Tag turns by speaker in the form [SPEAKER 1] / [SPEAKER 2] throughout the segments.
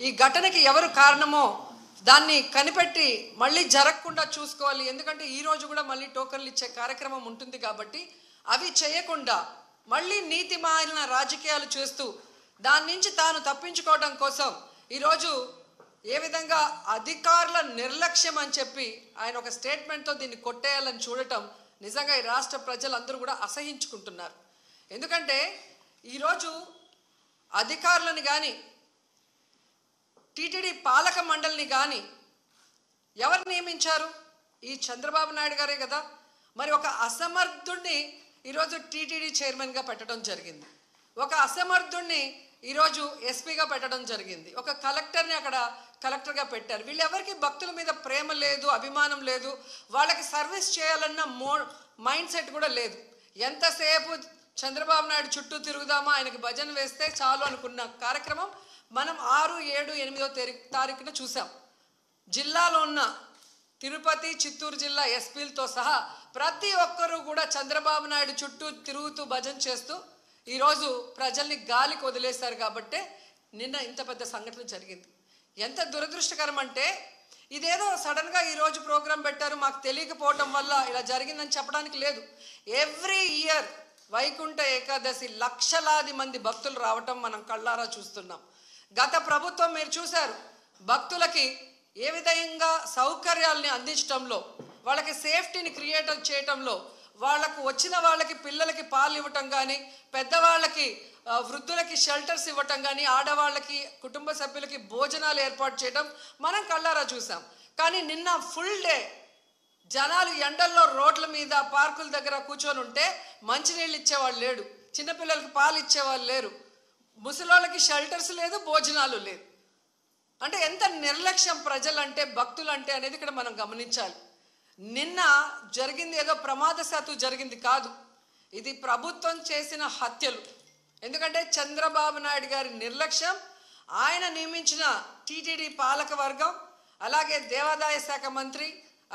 [SPEAKER 1] ఈ ఘటనకి ఎవరు కారణమో దాన్ని కనిపెట్టి మళ్ళీ జరగకుండా చూసుకోవాలి. ఎందుకంటే ఈ రోజు కూడా మళ్ళీ టోకన్లు ఇచ్చే కార్యక్రమం ఉంటుంది కాబట్టి అవి చేయకుండా మళ్ళీ నీతిమాలిన రాజకీయాలు చేస్తూ దాని నుంచి తాను తప్పించుకోవడం కోసం ఈరోజు ఏ విధంగా అధికారుల నిర్లక్ష్యం అని చెప్పి ఆయన ఒక స్టేట్మెంట్తో దీన్ని కొట్టేయాలని చూడటం నిజంగా ఈ రాష్ట్ర ప్రజలందరూ కూడా అసహించుకుంటున్నారు. ఎందుకంటే ఈరోజు అధికారులను కానీ టీటీడీ పాలక మండలిని కానీ ఎవరు నియమించారు? ఈ చంద్రబాబు నాయుడు గారే కదా. మరి ఒక అసమర్థుడిని ఈరోజు టీటీడీ చైర్మన్గా పెట్టడం జరిగింది, ఒక అసమర్థుడిని ఈరోజు ఎస్పీగా పెట్టడం జరిగింది, ఒక కలెక్టర్ని అక్కడ కలెక్టర్గా పెట్టారు. వీళ్ళెవరికి భక్తుల మీద ప్రేమ లేదు, అభిమానం లేదు, వాళ్ళకి సర్వీస్ చేయాలన్న మైండ్ సెట్ కూడా లేదు. ఎంతసేపు చంద్రబాబు నాయుడు చుట్టూ తిరుగుదామా, ఆయనకి భజన వేస్తే చాలు అనుకున్న కార్యక్రమం మనం 6, 7, 8వ తారీఖున చూసాం. జిల్లాలో ఉన్న తిరుపతి, చిత్తూరు జిల్లా ఎస్పీలతో సహా ప్రతి ఒక్కరూ కూడా చంద్రబాబు నాయుడు చుట్టూ తిరుగుతూ భజన చేస్తూ ఈరోజు ప్రజల్ని గాలికి వదిలేశారు. కాబట్టే నిన్న ఇంత పెద్ద సంఘటన జరిగింది. ఎంత దురదృష్టకరం అంటే ఇదేదో సడన్గా ఈరోజు ప్రోగ్రాం పెట్టారు, మాకు తెలియకపోవటం వల్ల ఇలా జరిగిందని చెప్పడానికి లేదు. ఎవ్రీ ఇయర్ వైకుంఠ ఏకాదశి లక్షలాది మంది భక్తులు రావటం మనం కళ్ళారా చూస్తున్నాం. గత ప్రభుత్వం మీరు చూశారు, భక్తులకి ఏ విధంగా సౌకర్యాలని అందించడంలో, వాళ్ళకి సేఫ్టీని క్రియేట్ చేయటంలో, వాళ్ళకు వచ్చిన వాళ్ళకి పిల్లలకి పాలు ఇవ్వటం కానీ, పెద్దవాళ్ళకి వృద్ధులకి షెల్టర్స్ ఇవ్వటం కానీ, ఆడవాళ్ళకి కుటుంబ సభ్యులకి భోజనాలు ఏర్పాటు చేయడం మనం కళ్ళారా చూసాం. కానీ నిన్న ఫుల్ డే జనాలు ఎండల్లో రోడ్ల మీద పార్కుల దగ్గర కూర్చొని ఉంటే మంచినీళ్ళు ఇచ్చేవాళ్ళు లేడు, చిన్నపిల్లలకి పాలు ఇచ్చేవాళ్ళు లేరు, ముసలోళ్ళకి షెల్టర్స్ లేదు, భోజనాలు లేదు. అంటే ఎంత నిర్లక్ష్యం ప్రజలంటే, భక్తులంటే అనేది ఇక్కడ మనం గమనించాలి. నిన్న జరిగింది ఏదో ప్రమాదశాత్తు జరిగింది కాదు, ఇది ప్రభుత్వం చేసిన హత్యలు. ఎందుకంటే చంద్రబాబు నాయుడు గారి నిర్లక్ష్యం, ఆయన నియమించిన టీటీడీ పాలక వర్గం, అలాగే దేవాదాయ శాఖ మంత్రి,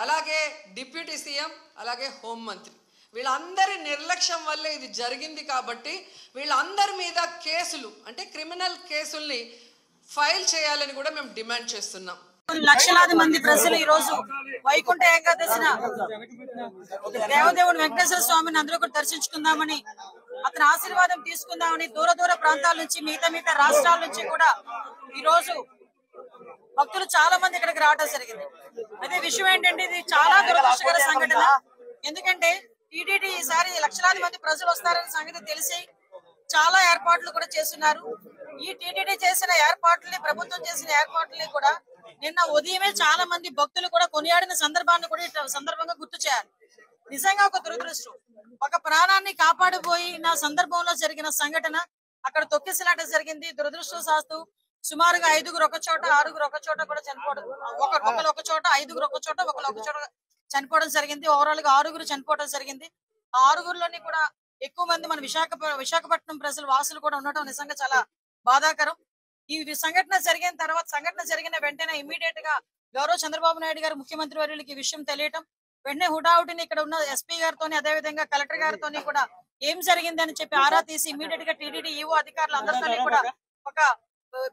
[SPEAKER 1] అలాగే డిప్యూటీ సీఎం, అలాగే హోంమంత్రి, వీళ్ళందరి నిర్లక్ష్యం వల్లే ఇది జరిగింది. కాబట్టి వీళ్ళందరి మీద కేసులు, అంటే క్రిమినల్ కేసుల్ని ఫైల్ చేయాలని కూడా మేము డిమాండ్ చేస్తున్నాం.
[SPEAKER 2] లక్షలాది మంది ప్రజలు ఈ రోజు వైకుంఠ ఏకాదశిన దేవదేవుని వెంకటేశ్వర స్వామిని అందరూ కూడా దర్శించుకుందామని, అతని ఆశీర్వాదం తీసుకుందామని దూర దూర ప్రాంతాల నుంచి, మిగతా రాష్ట్రాల నుంచి కూడా ఈ రోజు భక్తులు చాలా మంది ఇక్కడికి రావడం జరిగింది. అదే విషయం ఏంటంటే ఇది చాలా దురదృష్టకర సంఘటన. ఎందుకంటే టీటీడీ ఈసారి లక్షలాది మంది ప్రజలు వస్తారనే సంగతి తెలిసి చాలా ఏర్పాట్లు కూడా చేస్తున్నారు. ఈ టీటీడీ చేసిన ఏర్పాట్లని, ప్రభుత్వం చేసిన ఏర్పాట్లని కూడా నిన్న ఉదయమే చాలా మంది భక్తులు కూడా కొనియాడిన సందర్భాన్ని కూడా ఈ సందర్భంగా గుర్తు చేయాలి. నిజంగా ఒక దురదృష్టం, ఒక ప్రాణాన్ని కాపాడిపోయిన సందర్భంలో జరిగిన సంఘటన, అక్కడ తొక్కిసలాట జరిగింది. దురదృష్టవశాత్తు సుమారుగా 5గురు ఒక చోట, 6గురు ఒక చోట కూడా చనిపోవడం, ఒకరు ఒక చోట, 5గురు ఒక చోట, ఒకరు ఒక చోట చనిపోవడం జరిగింది. ఓవరాల్ గా 6గురు చనిపోవడం జరిగింది. ఆ 6గురులోని కూడా ఎక్కువ మంది మన విశాఖపట్నం ప్రజలు, వాసులు కూడా ఉండటం నిజంగా చాలా బాధాకరం. ఈ సంఘటన జరిగిన వెంటనే ఇమీడియట్ గా గౌరవ చంద్రబాబు నాయుడు గారు, ముఖ్యమంత్రి వర్యులకి ఈ విషయం తెలియటం, వెంటనే హుటాహుటిని ఇక్కడ ఉన్న ఎస్పీ గారితో, అదే విధంగా కలెక్టర్ గారితో కూడా ఏం జరిగిందని చెప్పి ఆరా తీసి ఇమీడియట్ గా టీటీడీ ఈవో అధికారులు అందరితో కూడా ఒక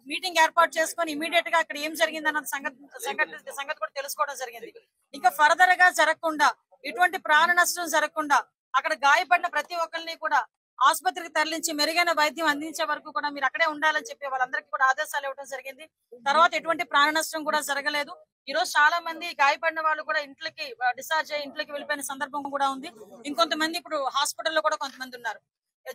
[SPEAKER 2] మీటింగ్ ఏర్పాటు చేసుకొని ఇమీడియట్ గా అక్కడ ఏం జరిగిందన్న సంగతి కూడా తెలుసుకోవడం జరిగింది. ఇంకా ఫర్దర్ గా జరగకుండా, ఎటువంటి ప్రాణ నష్టం జరగకుండా అక్కడ గాయపడిన ప్రతి ఒక్కరిని కూడా ఆసుపత్రికి తరలించి మెరుగైన వైద్యం అందించే వరకు కూడా మీరు అక్కడే ఉండాలని చెప్పి వాళ్ళందరికీ కూడా ఆదేశాలు ఇవ్వడం జరిగింది. తర్వాత ఎటువంటి ప్రాణ నష్టం కూడా జరగలేదు. ఈ రోజు చాలా మంది గాయపడిన వాళ్ళు కూడా ఇంట్లోకి డిశ్చార్జ్ అయ్యి ఇంట్లోకి వెళ్ళిపోయిన సందర్భం కూడా ఉంది. ఇంకొంతమంది ఇప్పుడు హాస్పిటల్లో కూడా కొంతమంది ఉన్నారు.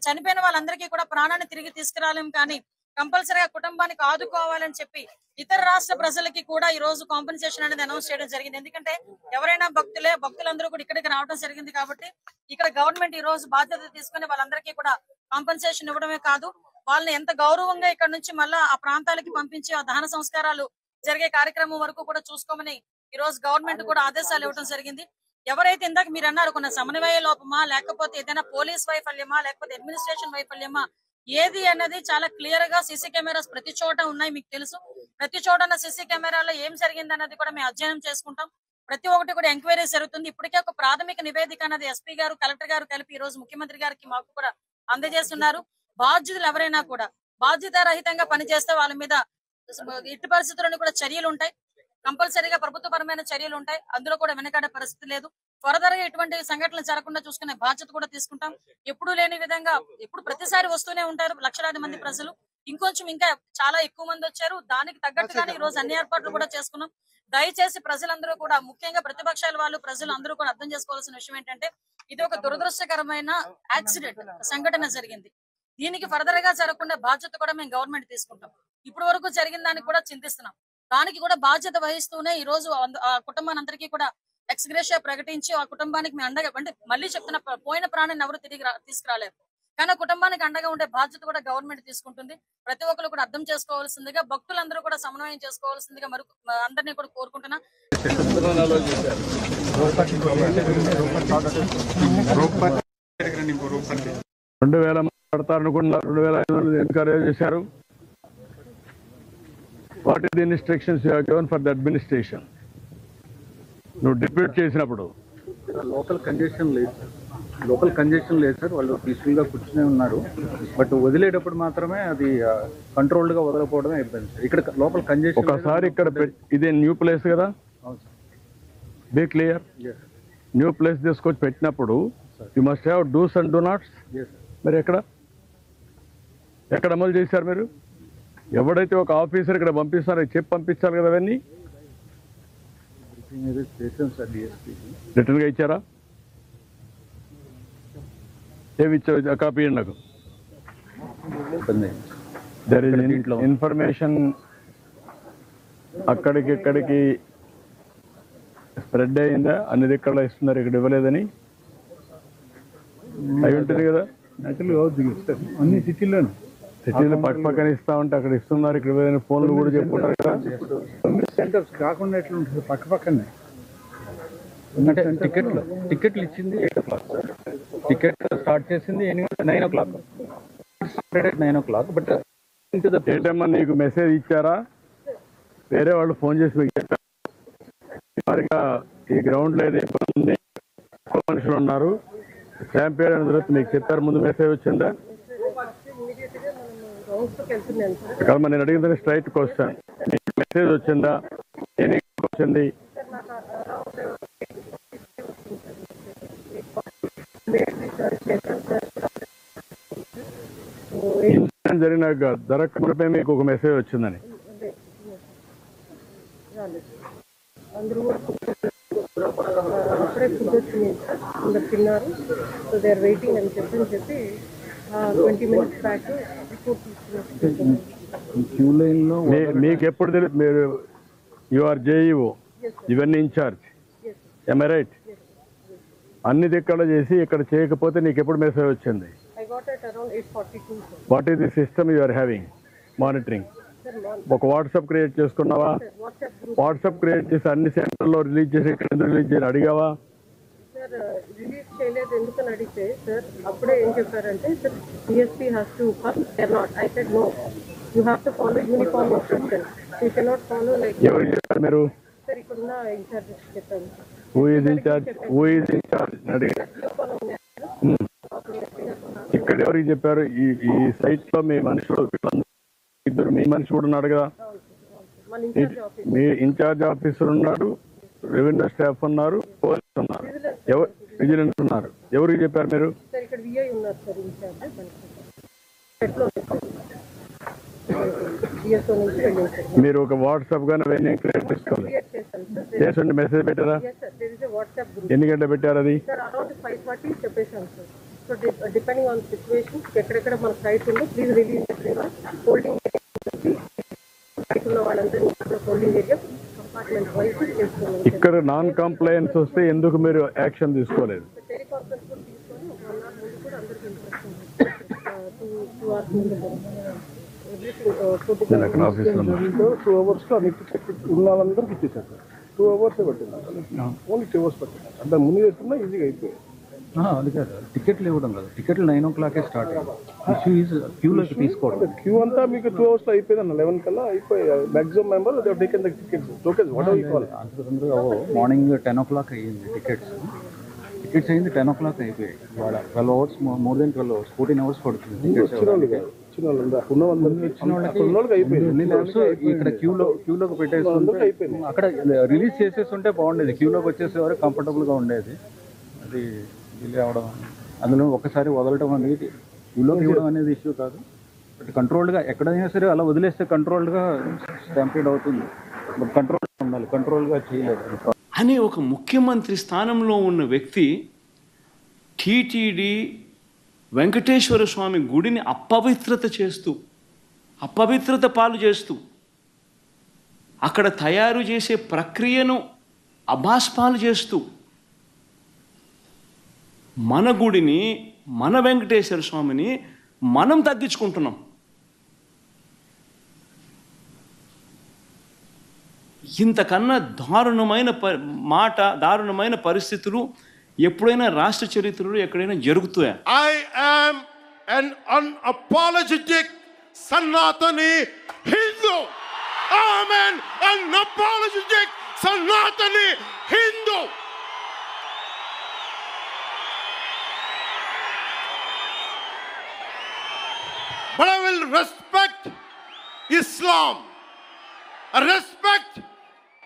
[SPEAKER 2] చనిపోయిన వాళ్ళందరికీ కూడా ప్రాణాన్ని తిరిగి తీసుకురాలేం, కానీ కంపల్సరీగా కుటుంబానికి ఆదుకోవాలని చెప్పి ఇతర రాష్ట్ర ప్రజలకి కూడా ఈ రోజు కాంపెన్సేషన్ అనేది అనౌన్స్ చేయడం జరిగింది. ఎందుకంటే ఎవరైనా భక్తులందరూ కూడా ఇక్కడికి రావడం జరిగింది కాబట్టి ఇక్కడ గవర్నమెంట్ ఈ రోజు బాధ్యత తీసుకుని వాళ్ళందరికీ కూడా కాంపెన్సేషన్ ఇవ్వడమే కాదు, వాళ్ళని ఎంత గౌరవంగా ఇక్కడ నుంచి మళ్ళా ఆ ప్రాంతాలకి పంపించి ఆ దహన సంస్కారాలు జరిగే కార్యక్రమం వరకు కూడా చూసుకోమని ఈ రోజు గవర్నమెంట్ కూడా ఆదేశాలు ఇవ్వడం జరిగింది. ఎవరైతే ఇందాక మీరు అన్నారు కొన్న సమన్వయ లోపమా, లేకపోతే ఏదైనా పోలీస్ వైఫల్యమా, లేకపోతే అడ్మినిస్ట్రేషన్ వైఫల్యమా, ఏది అన్నది చాలా క్లియర్ గా సీసీ కెమెరాస్ ప్రతి చోట ఉన్నాయి, మీకు తెలుసు. ప్రతి చోట సీసీ కెమెరాలో ఏం జరిగింది అన్నది కూడా మేము అధ్యయనం చేసుకుంటాం. ప్రతి ఒక్కటి కూడా ఎంక్వైరీ జరుగుతుంది. ఇప్పటికే ఒక ప్రాథమిక నివేదిక అన్నది ఎస్పీ గారు, కలెక్టర్ గారు కలిపి ఈ రోజు ముఖ్యమంత్రి గారికి మాకు కూడా అందజేస్తున్నారు. బాధ్యులు ఎవరైనా కూడా బాధ్యతారహితంగా పనిచేస్తే వాళ్ళ మీద ఎట్టి పరిస్థితుల్లోనూ కూడా చర్యలు ఉంటాయి. కంపల్సరీగా ప్రభుత్వపరమైన చర్యలు ఉంటాయి. అందులో కూడా వెనకాడే పరిస్థితి లేదు. ఫర్దర్ గా ఎటువంటి సంఘటనలు జరగకుండా చూసుకునే బాధ్యత కూడా తీసుకుంటాం. ఎప్పుడూ లేని విధంగా ఎప్పుడు ప్రతిసారి వస్తూనే ఉంటారు లక్షలాది మంది ప్రజలు. ఇంకొంచెం ఇంకా చాలా ఎక్కువ మంది వచ్చారు. దానికి తగ్గట్టుగానే ఈ రోజు అన్ని ఏర్పాట్లు కూడా చేసుకున్నాం. దయచేసి ప్రజలందరూ కూడా, ముఖ్యంగా ప్రతిపక్షాల వాళ్ళు, ప్రజలు అందరూ కూడా అర్థం చేసుకోవాల్సిన విషయం ఏంటంటే, ఇది ఒక దురదృష్టకరమైన యాక్సిడెంట్ సంఘటన జరిగింది. దీనికి ఫర్దర్ గా జరగకుండా బాధ్యత కూడా మేము గవర్నమెంట్ తీసుకుంటాం. ఇప్పటి వరకు జరిగిన దానికి కూడా చింతిస్తున్నాం. దానికి కూడా బాధ్యత వహిస్తూనే ఈ రోజు ఆ కుటుంబానందరికీ కూడా ఎక్స్గ్రేషియా ప్రకటించి ఆ కుటుంబానికి మేము అండగా, అంటే మళ్ళీ చెప్తున్న, పోయిన ప్రాణాన్ని ఎవరు తిరిగి తీసుకురాలేరు. కానీ ఆ కుటుంబానికి అండగా ఉండే బాధ్యత కూడా గవర్నమెంట్ తీసుకుంటుంది. ప్రతి ఒక్కరు కూడా అర్థం చేసుకోవాల్సిందిగా, భక్తులందరూ కూడా సమన్వయం చేసుకోవాల్సిందిగా అందరినీ కూడా కోరుకుంటున్నా.
[SPEAKER 3] 2000 మాట్లాడతారనుకున్నారు, 2500 ఎన్కరేజ్ చేశారు. What is the instructions you have given for the administration? నువ్వు డిప్యూట్ చేసినప్పుడు
[SPEAKER 4] లోకల్ కంజెషన్ లేదు సార్. వాళ్ళు పీస్ఫుల్ గా కూర్చునే ఉన్నారు. బట్ వదిలేటప్పుడు మాత్రమే అది కంట్రోల్డ్ గా వదలకపోవడమే అయిపోయింది సార్. ఇక్కడ లోకల్ కంజెషన్
[SPEAKER 3] ఒకసారి ఇక్కడ ఇదే న్యూ ప్లేస్ కదా, బీ క్లియర్. న్యూ ప్లేస్ తీసుకొచ్చి పెట్టినప్పుడు you must have dos and do nots. మరి ఎక్కడ అమలు చేశారు మీరు? ఎవడైతే ఒక ఆఫీసర్ ఇక్కడ పంపిస్తారో చెప్పి పంపించాలి కదా. అవన్నీ
[SPEAKER 4] చేసాం సార్. డిఎస్పీ
[SPEAKER 3] రిటర్న్ గా ఇచ్చారా? ఏమి ఇచ్చారు? కాపీ ఇవ్వండి నాకు. దర్ ఇస్ ఇన్ఫర్మేషన్ అక్కడికి ఇక్కడికి స్ప్రెడ్ అయిందా? అన్ని దిక్కల్లో ఇస్తున్నారు, ఇక్కడ ఇవ్వలేదని అయి ఉంటుంది కదా.
[SPEAKER 4] అన్ని సిటీలోను
[SPEAKER 3] పక్క పక్కన ఇస్తా ఉంటే అక్కడ ఇస్తున్నారు, ఇక్కడ ఇవ్వలేదని ఫోన్లు కూడా చెప్పుకుంటారు కదా.
[SPEAKER 4] సెంటర్స్ కాకుండా ఎట్లా ఉంటుంది? పక్క పక్కనే టికెట్లు ఇచ్చింది 8 o'clock. టికెట్ స్టార్ట్ చేసింది 9 o'clock. 9 o'clock. బట్
[SPEAKER 3] ఏటమ్మా నీకు మెసేజ్ ఇచ్చారా? వేరే వాళ్ళు ఫోన్ చేసి మీకు చెప్పారు మరిగా ఈ గ్రౌండ్ లో ఏదో ఇబ్బంది ఉంది, ఎక్కువ మనుషులు ఉన్నారు, శాంపియర్ అయిన తర్వాత మీకు చెప్పారు, ముందు మెసేజ్ వచ్చిందా? కాదు, నేను అడిగిన స్ట్రైట్ క్వశ్చన్, మీకు మెసేజ్ వచ్చిందా? వచ్చింది ఇన్సిడెంట్ జరిగినాక జరగకపోతే మీకు ఒక మెసేజ్ వచ్చిందని.
[SPEAKER 5] అప్పుడే ఫుడ్ వచ్చింది, అందరు తిన్నారు. సో దే ఆర్ వెయిటింగ్ అని చెప్పి 20 minutes బ్యాక్
[SPEAKER 4] క్యూ లైన్ లో
[SPEAKER 3] మీకు ఎప్పుడు తెలుసు? మీరు యు ఆర్ జేఈఓ, ఇవన్నీ ఇన్ఛార్జ్, am I right? అన్ని దిక్కలు చేసి ఇక్కడ చేయకపోతే నీకు ఎప్పుడు మెసేజ్ వచ్చింది?
[SPEAKER 5] I got it around 8:42.
[SPEAKER 3] What is the system you are having monitoring? ఒక వాట్సాప్ క్రియేట్ చేసుకున్నావా? వాట్సాప్ క్రియేట్ చేసి అన్ని సెంటర్లో రిలీజ్ చేసి ఇక్కడ ఎందుకు రిలీజ్ చేయాలి అడిగావా?
[SPEAKER 5] సార్ రిలీజ్ చేయలేదు ఎందుకని అడిగితే సార్ అప్పుడే ఏం చెప్పారంటే, sir DSP has to come, they not. I said no, you have to follow uniform instruction, you cannot follow like.
[SPEAKER 3] ఎవరు చెప్పారు మీరు?
[SPEAKER 5] సార్ ఇక్కడున్న ఇన్ఛార్జ్ చెప్పాను.
[SPEAKER 3] Who is incharge? Who is incharge అడిగా. ఇక్కడ ఎవరికి చెప్పారు? ఈ సైట్ లో మీ మనుషులు ఇద్దరు, మీ మనిషి కూడా ఉన్నాడు కదా, మీ ఇన్ఛార్జ్ ఆఫీసర్ ఉన్నాడు, రెవెన్యూ స్టాఫ్ ఉన్నారు, పోలీస్ ఉన్నారు, విజిలెన్స్ ఉన్నారు. ఎవరికి చెప్పారు మీరు?
[SPEAKER 5] సార్ ఇక్కడ విఐ ఉన్నారు సార్ ఇన్ఛార్జ్.
[SPEAKER 3] మీరు ఒక వాట్సాప్ గానీ అవన్నీ క్రియేట్ చేసుకోవాలి. చేసండి, మెసేజ్ పెట్టారా? ఎన్ని గంటలు పెట్టారు అది?
[SPEAKER 5] సార్ అరౌండ్ 5:40 చెప్పేశాను sir. So depending on situation ఎక్కడెక్కడ మన సైట్ ఉందో ప్లీజ్ రిలీజ్ హోల్డింగ్ వాళ్ళందరినీ హోల్డింగ్ ఏరియా కంపార్ట్మెంట్ వైజ్ చేస్తున్నాం.
[SPEAKER 3] ఇక్కడ నాన్ కంప్లైన్స్ వస్తే ఎందుకు మీరు యాక్షన్ తీసుకోలేదు?
[SPEAKER 5] టెలికాన్ఫరెన్స్ కూడా తీసుకొని 1 hour ముందు కూడా అందరికీ ఇన్స్ట్రక్షన్ 2 hours ముందు
[SPEAKER 4] టూ అవర్స్ లో అన్ని ఉన్న వాళ్ళందరికీ ఇచ్చేసారు సార్. 2 hours పట్టింది, ఓన్లీ 2 hours పట్టింది. అంటే ముందు చేస్తున్నా ఈజీగా అయిపోయింది. అది కాదు, టికెట్లు ఇవ్వడం కాదు, టికెట్లు 9 o'clock స్టార్ట్ అయ్యింది. ఇష్యూ ఈజ్ క్యూలో తీసుకోవడం. క్యూ అంతా మీకు 2 hours లో అయిపోయింది అన్న, 11 కల్లా అయిపోయాయి. Maximum member taken the tickets. Tokens what are you call? Morning 10 o'clock అయ్యింది టికెట్స్ అయింది, 10 o'clock అయిపోయాయి. ఇవాళ 12 hours, more than 12 hours, 14 hours పడుతుంది. వచ్చిన వాళ్ళు ఉన్న వాళ్ళకి అయిపోయింది.
[SPEAKER 6] ఇక్కడ క్యూలోకి పెట్టేసి
[SPEAKER 4] అయిపోయింది.
[SPEAKER 6] అక్కడ రిలీజ్ చేసేస్తుంటే బాగుండేది. క్యూలోకి వచ్చేసేవారు కంఫర్టబుల్గా ఉండేది. అది డిలే అవడం, అందులో ఒకసారి వదలటం అనేది క్యూలోకి ఇవ్వడం అనేది ఇష్యూ కాదు. బట్ కంట్రోల్డ్గా ఎక్కడైనా సరే అలా వదిలేస్తే కంట్రోల్డ్గా స్టాంపీడ్ అవుతుంది. బట్ కంట్రోల్గా ఉండాలి, కంట్రోల్గా చేయలేదు
[SPEAKER 7] అనే ఒక ముఖ్యమంత్రి స్థానంలో ఉన్న వ్యక్తి టీటీడీ వెంకటేశ్వర స్వామి గుడిని అపవిత్రత పాలు చేస్తూ అక్కడ తయారు చేసే ప్రక్రియను అభాస్పాలు చేస్తూ మన గుడిని, మన వెంకటేశ్వర స్వామిని మనం తగ్గించుకుంటున్నాం. ఇంతకన్నా దారుణమైన పరిస్థితులు ఎప్పుడైనా రాష్ట్ర చరిత్రలో ఎక్కడైనా జరుగుతాయా?
[SPEAKER 8] I am an unapologetic Sanatani Hindu. I am an unapologetic Sanatani Hindu. But I will respect Islam. I respect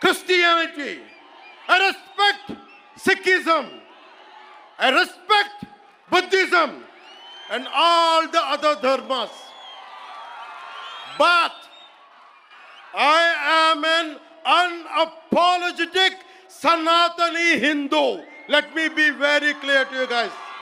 [SPEAKER 8] Christianity. I respect Sikhism. I respect Buddhism and all the other dharmas. But I am an unapologetic Sanatani Hindu. Let me be very clear to you guys.